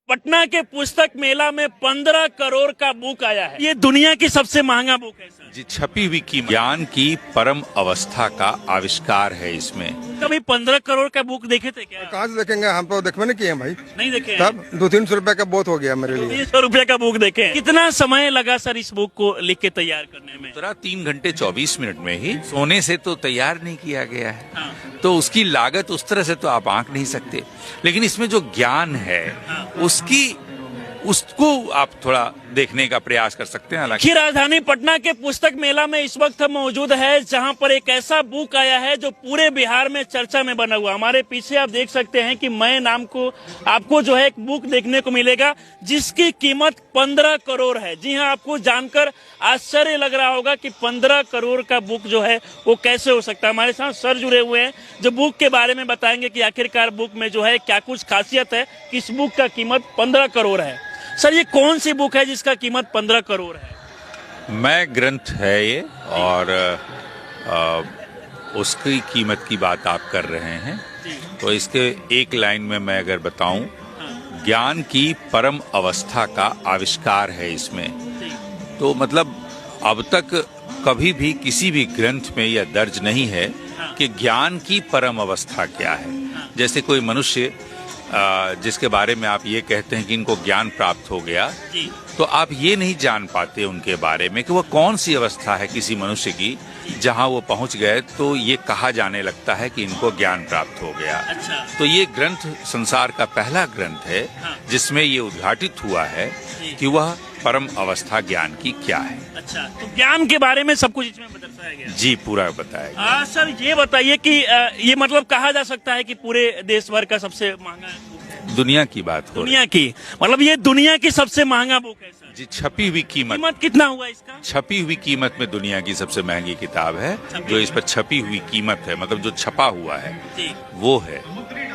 पटना के पुस्तक मेला में 15 करोड़ का बुक आया है। ये दुनिया की सबसे महंगा बुक है सर। जी, छपी हुई की ज्ञान की परम अवस्था का आविष्कार है इसमें। कभी 15 करोड़ का बुक देखे थे क्या? कहाँ से देखेंगे, हम तो देखबे नहीं किए हैं भाई। नहीं देखे हैं? तब 200-300 रुपए का बहुत हो गया मेरे लिए। 300 रुपए का बुक देखे हैं। कितना समय लगा सर इस बुक को लिख के तैयार करने में? 3 घंटे 24 मिनट में ही। सोने से तो तैयार नहीं किया गया है, हाँ। तो उसकी लागत उस तरह से तो आप आंक नहीं सकते। लेकिन इसमें जो ज्ञान है उसको आप थोड़ा देखने का प्रयास कर सकते हैं। हालांकि राजधानी पटना के पुस्तक मेला में इस वक्त हम मौजूद है, जहां पर एक ऐसा बुक आया है जो पूरे बिहार में चर्चा में बना हुआ। हमारे पीछे आप देख सकते हैं कि मैं नाम को आपको जो है एक बुक देखने को मिलेगा जिसकी कीमत 15 करोड़ है। जी हां, आपको जानकर आश्चर्य लग रहा होगा कि 15 करोड़ का बुक जो है वो कैसे हो सकता है। हमारे साथ सर जुड़े हुए हैं जो बुक के बारे में बताएंगे कि आखिरकार बुक में जो है क्या कुछ खासियत है कि इस बुक का कीमत 15 करोड़ है। सर, ये कौन सी बुक है जिसका कीमत 15 करोड़ है? मैं ग्रंथ है ये, और उसकी कीमत की बात आप कर रहे हैं। तो इसके एक लाइन में मैं अगर बताऊं, ज्ञान की परम अवस्था का आविष्कार है इसमें। तो मतलब अब तक कभी भी किसी भी ग्रंथ में यह दर्ज नहीं है कि ज्ञान की परम अवस्था क्या है। जैसे कोई मनुष्य जिसके बारे में आप ये कहते हैं कि इनको ज्ञान प्राप्त हो गया, तो आप ये नहीं जान पाते उनके बारे में कि वह कौन सी अवस्था है किसी मनुष्य की जहां वो पहुंच गए तो ये कहा जाने लगता है कि इनको ज्ञान प्राप्त हो गया। अच्छा। तो ये ग्रंथ संसार का पहला ग्रंथ है जिसमें ये उद्घाटित हुआ है कि वह परम अवस्था ज्ञान की क्या है। अच्छा, तो ज्ञान के बारे में सब कुछ इसमें दर्शाया गया? जी, पूरा बताया गया। सर, ये बताइए कि ये मतलब कहा जा सकता है कि पूरे देश भर का सबसे महंगा बुक है? दुनिया की बात हो दुनिया की, मतलब ये दुनिया की सबसे महंगा बुक है सर? जी, छपी हुई कीमत कितना हुआ इसका? छपी हुई कीमत में दुनिया की सबसे महंगी किताब है। जो इस पर छपी हुई कीमत है, मतलब जो छपा हुआ है वो है।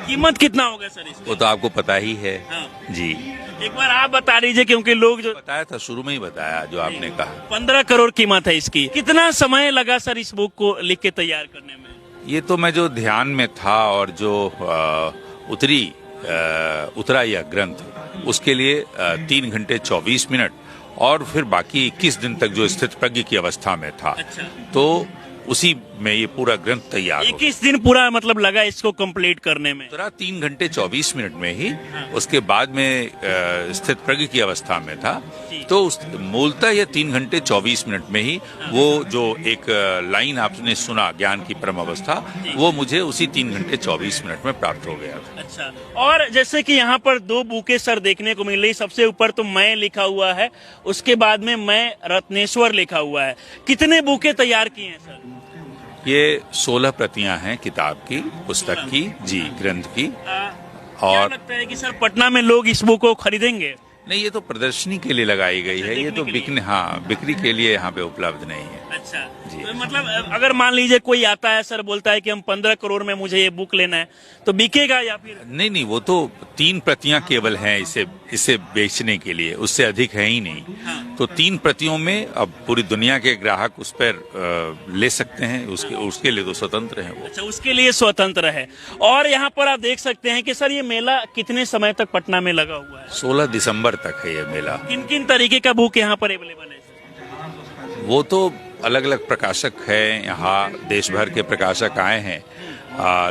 कीमत कितना होगा सर इसका? वो तो आपको पता ही है। हाँ। जी, एक बार आप बता दीजिए, क्योंकि लोग जो बताया था, शुरू में ही बताया जो आपने कहा। 15 करोड़ कीमत है इसकी। कितना समय लगा सर इस बुक को लिख के तैयार करने में? ये तो मैं जो ध्यान में था और जो उतरा यह ग्रंथ, उसके लिए 3 घंटे 24 मिनट और फिर बाकी 21 दिन तक जो स्थित प्रज्ञ की अवस्था में था। अच्छा। तो उसी में ये पूरा ग्रंथ तैयार हो। 21 दिन पूरा मतलब लगा इसको कंप्लीट करने में? 3 घंटे 24 मिनट में ही। उसके बाद में स्थित प्रज्ञ की अवस्था में था, तो मूलतः ये 3 घंटे 24 मिनट में ही वो जो एक लाइन आपने सुना ज्ञान की परम अवस्था, वो मुझे उसी 3 घंटे 24 मिनट में प्राप्त हो गया था। अच्छा, और जैसे कि यहाँ पर 2 बुकें सर देखने को मिल रही। सबसे ऊपर तो मैं लिखा हुआ है, उसके बाद में मैं रत्नेश्वर लिखा हुआ है। कितने बुकें तैयार की हैं सर? ये 16 प्रतियां हैं किताब की, पुस्तक की, जी, ग्रंथ की। क्या लगता है कि सर पटना में लोग इस बुक को खरीदेंगे? नहीं, ये तो प्रदर्शनी के लिए लगाई गई है। ये तो बिक्री के लिए यहाँ पे उपलब्ध नहीं है। अच्छा जी। तो मतलब अगर मान लीजिए कोई आता है सर, बोलता है कि हम 15 करोड़ में मुझे ये बुक लेना है, तो बिकेगा या फिर? नहीं, वो तो 3 प्रतियां केवल हैं इसे बेचने के लिए, उससे अधिक है ही नहीं। हाँ। तो 3 प्रतियों में अब पूरी दुनिया के ग्राहक उस पर ले सकते हैं। उसके लिए तो स्वतंत्र है वो। अच्छा, उसके लिए स्वतंत्र है। और यहाँ पर आप देख सकते हैं कि सर ये मेला कितने समय तक पटना में लगा हुआ है? 16 दिसंबर तक है ये मेला। किन किन तरीके का बुक यहाँ पर अवेलेबल है? वो तो अलग अलग प्रकाशक है, यहाँ देश भर के प्रकाशक आए हैं।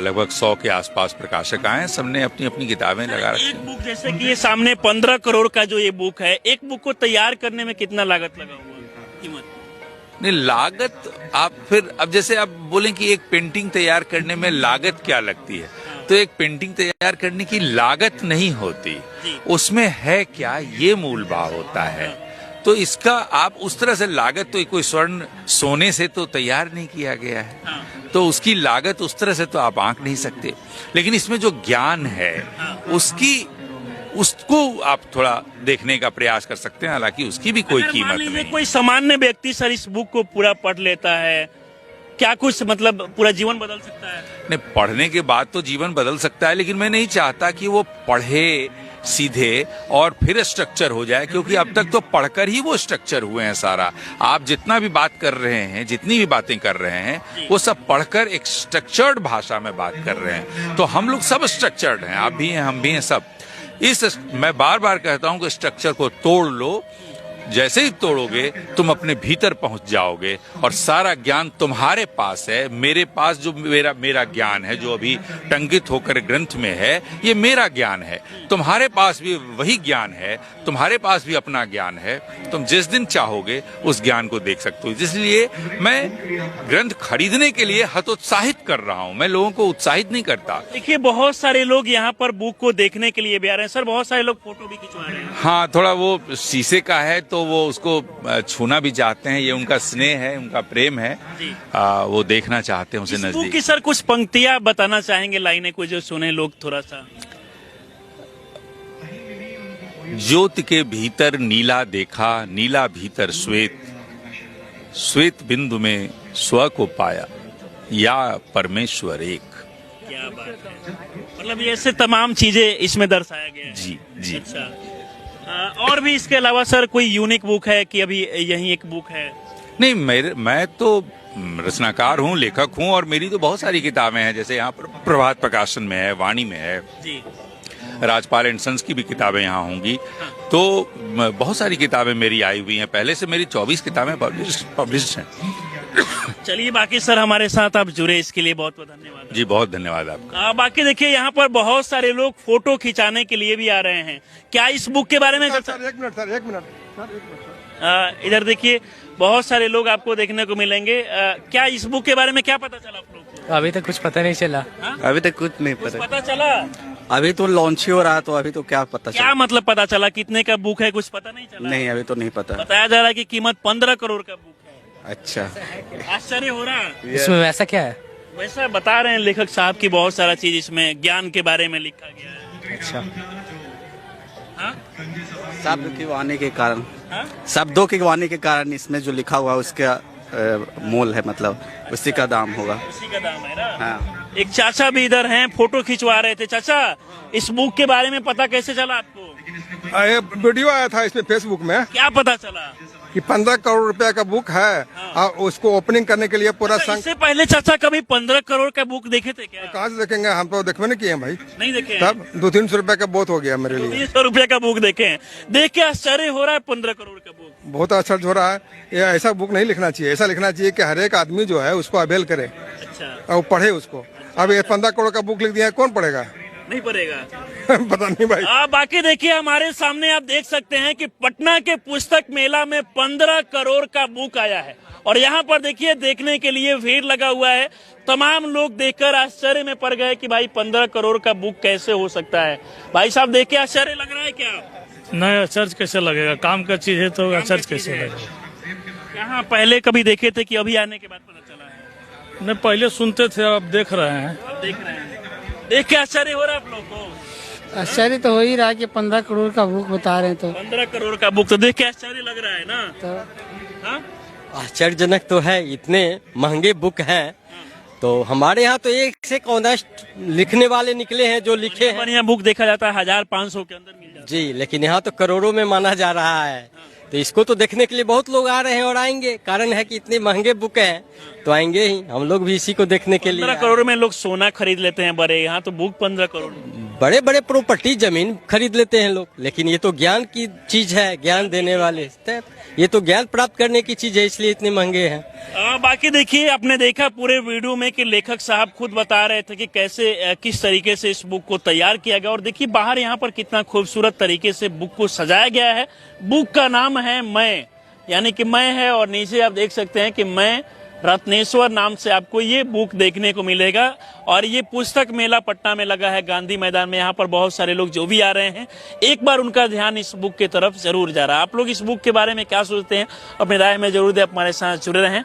लगभग 100 के आसपास प्रकाशक आए हैं। सबने अपनी अपनी किताबें लगा रखी एक बुक जैसे कि ये सामने 15 करोड़ का जो ये बुक है, एक बुक को तैयार करने में कितना लागत लगा हुआ, कीमत? नहीं, लागत आप फिर अब जैसे आप बोलें कि एक पेंटिंग तैयार करने में लागत क्या लगती है, तो एक पेंटिंग तैयार करने की लागत नहीं होती, उसमें है क्या, ये मूल भाव होता है। तो इसका आप उस तरह से लागत, तो कोई स्वर्ण सोने से तो तैयार नहीं किया गया है, तो उसकी लागत उस तरह से तो आप आंक नहीं सकते। लेकिन इसमें जो ज्ञान है उसको आप थोड़ा देखने का प्रयास कर सकते हैं। हालांकि उसकी भी कोई कीमत नहीं। कोई सामान्य व्यक्ति सर इस बुक को पूरा पढ़ लेता है, क्या कुछ मतलब पूरा जीवन बदल सकता है? नहीं, पढ़ने के बाद तो जीवन बदल सकता है, लेकिन मैं नहीं चाहता कि वो पढ़े सीधे और फिर स्ट्रक्चर हो जाए, क्योंकि अब तक तो पढ़कर ही वो स्ट्रक्चर हुए हैं सारा। आप जितना भी बात कर रहे हैं, जितनी भी बातें कर रहे हैं, वो सब पढ़कर एक स्ट्रक्चर्ड भाषा में बात कर रहे हैं। तो हम लोग सब स्ट्रक्चर्ड हैं, आप भी हैं, हम भी हैं, सब। मैं बार बार कहता हूं कि स्ट्रक्चर को तोड़ लो। जैसे ही तोड़ोगे तुम अपने भीतर पहुंच जाओगे और सारा ज्ञान तुम्हारे पास है। मेरे पास जो मेरा ज्ञान है, जो अभी टंकित होकर ग्रंथ में है, ये मेरा ज्ञान है। तुम्हारे पास भी वही ज्ञान है, तुम्हारे पास भी अपना ज्ञान है। तुम जिस दिन चाहोगे उस ज्ञान को देख सकते हो। इसलिए मैं ग्रंथ खरीदने के लिए हतोत्साहित कर रहा हूं, मैं लोगों को उत्साहित नहीं करता। देखिए बहुत सारे लोग यहाँ पर बुक को देखने के लिए भी आ रहे हैं सर, बहुत सारे लोग फोटो भी खिंचवा रहे हैं। हाँ, थोड़ा वो शीशे का है तो वो उसको छूना भी चाहते हैं। ये उनका स्नेह है, उनका प्रेम है। वो देखना चाहते हैं उसे नजदीक। की सर कुछ पंक्तियां बताना चाहेंगे, लाइनें को जो सुने लोग थोड़ा सा। ज्योति के भीतर नीला देखा, नीला भीतर श्वेत, श्वेत बिंदु में स्व को पाया, या परमेश्वर एक। क्या बात है, मतलब ये ऐसे तमाम चीजें इसमें दर्शाया गया है। जी जी। अच्छा, और भी इसके अलावा सर कोई यूनिक बुक है कि अभी यही एक बुक है? नहीं, मैं तो रचनाकार हूँ, लेखक हूँ, और मेरी तो बहुत सारी किताबें हैं। जैसे यहाँ पर प्रभात प्रकाशन में है, वाणी में है जी, राजपाल एंड सन्स की भी किताबें यहाँ होंगी। तो बहुत सारी किताबें मेरी आई हुई हैं। पहले से मेरी 24 किताबें पब्लिश हैं। चलिए, बाकी सर हमारे साथ आप जुड़े, इसके लिए बहुत बहुत धन्यवाद। जी, बहुत धन्यवाद आपका। बाकी देखिए यहाँ पर बहुत सारे लोग फोटो खिंचाने के लिए भी आ रहे हैं। क्या इस बुक के बारे में सर एक मिनट सर, एक मिनट सर, एक मिनट। इधर देखिए बहुत सारे लोग आपको देखने को मिलेंगे। क्या इस बुक के बारे में क्या पता चला आप लोग को? अभी तक कुछ पता नहीं चला। अभी तक कुछ नहीं कुछ पता। पता चला? अभी तो लॉन्च ही हो रहा है, तो अभी तो क्या पता क्या चला? मतलब पता चला? कितने का बुक है कुछ पता नहीं चला? नहीं, अभी तो नहीं पता। बताया जा रहा है कि कीमत 15 करोड़ का बुक है। अच्छा, आश्चर्य हो रहा है। इसमें वैसा क्या है? वैसा बता रहे हैं लेखक साहब की बहुत सारा चीज इसमें ज्ञान के बारे में लिखा गया है। अच्छा। हाँ? शब्द के वाणी के कारण, हाँ? शब्दों के वाणी के कारण इसमें जो लिखा हुआ है उसका मोल है, मतलब उसी का दाम होगा। उसी का दाम है ना। हाँ। एक चाचा भी इधर हैं, फोटो खिंचवा रहे थे। चाचा, इस बुक के बारे में पता कैसे चला आपको? ये वीडियो आया था इसमें फेसबुक में क्या पता चला? कि 15 करोड़ रुपए का बुक है। और उसको ओपनिंग करने के लिए पूरा अच्छा, संघ। इससे पहले चाचा कभी 15 करोड़ का बुक देखे थे क्या? कहाँ से देखेंगे, हम तो देखबे नहीं किए हैं भाई। नहीं देखे हैं? तब 200-300 रुपए का बहुत हो गया मेरे लिए। 300 रुपए का बुक देखे हैं, देख के आश्चर्य हो रहा है। 15 करोड़ का बुक बहुत आश्चर्य हो रहा है। ये ऐसा बुक नहीं लिखना चाहिए। ऐसा लिखना चाहिए कि हर एक आदमी जो है उसको अवेल करे अच्छा, और पढ़े उसको। अब ये 15 करोड़ का बुक लिख दिया है, कौन पढ़ेगा? नहीं पड़ेगा। पता नहीं भाई। बाकी देखिए हमारे सामने आप देख सकते हैं कि पटना के पुस्तक मेला में 15 करोड़ का बुक आया है और यहाँ पर देखिए देखने के लिए भीड़ लगा हुआ है। तमाम लोग देखकर आश्चर्य में पड़ गए कि भाई 15 करोड़ का बुक कैसे हो सकता है। भाई साहब देख के आश्चर्य लग रहा है क्या? नहीं, आश्चर्य कैसे लगेगा? काम का चीज है तो आश्चर्य कैसे लगेगा? यहाँ पहले कभी देखे थे कि अभी आने के बाद पता चला है? नहीं, पहले सुनते थे, अब देख रहे हैं। अब देख रहे हैं, देख के आश्चर्य हो रहा है आप लोग को? आश्चर्य तो हो ही रहा है कि 15 करोड़ का बुक बता रहे हैं तो 15 करोड़ का बुक तो देख के आश्चर्य लग रहा है ना? तो हाँ? आश्चर्यजनक तो है, इतने महंगे बुक हैं। तो हमारे यहाँ तो एक से एक ऑनेस्ट लिखने वाले निकले हैं जो लिखे हैं। बढ़िया बुक देखा जाता है 1500 के अंदर मिल जाता है। जी, लेकिन यहाँ तो करोड़ों में माना जा रहा है। तो इसको तो देखने के लिए बहुत लोग आ रहे हैं और आएंगे। कारण है कि इतने महंगे बुक हैं तो आएंगे ही। हम लोग भी इसी को देखने के लिए 15 करोड़ में लोग सोना खरीद लेते हैं बड़े, यहाँ तो बुक 15 करोड़। बड़े बड़े प्रॉपर्टी जमीन खरीद लेते हैं लोग, लेकिन ये तो ज्ञान की चीज है, ज्ञान देने वाले। ये तो ज्ञान प्राप्त करने की चीज है, इसलिए इतने महंगे हैं। बाकी देखिए आपने देखा पूरे वीडियो में कि लेखक साहब खुद बता रहे थे कि कैसे किस तरीके से इस बुक को तैयार किया गया और देखिए बाहर यहाँ पर कितना खूबसूरत तरीके से बुक को सजाया गया है। बुक का नाम है मैं, यानी कि मैं है और नीचे आप देख सकते हैं कि मैं रत्नेश्वर नाम से आपको ये बुक देखने को मिलेगा। और ये पुस्तक मेला पटना में लगा है गांधी मैदान में। यहाँ पर बहुत सारे लोग जो भी आ रहे हैं एक बार उनका ध्यान इस बुक की तरफ जरूर जा रहा है। आप लोग इस बुक के बारे में क्या सोचते हैं अपनी राय में जरूर दें। हमारे साथ जुड़े रहें।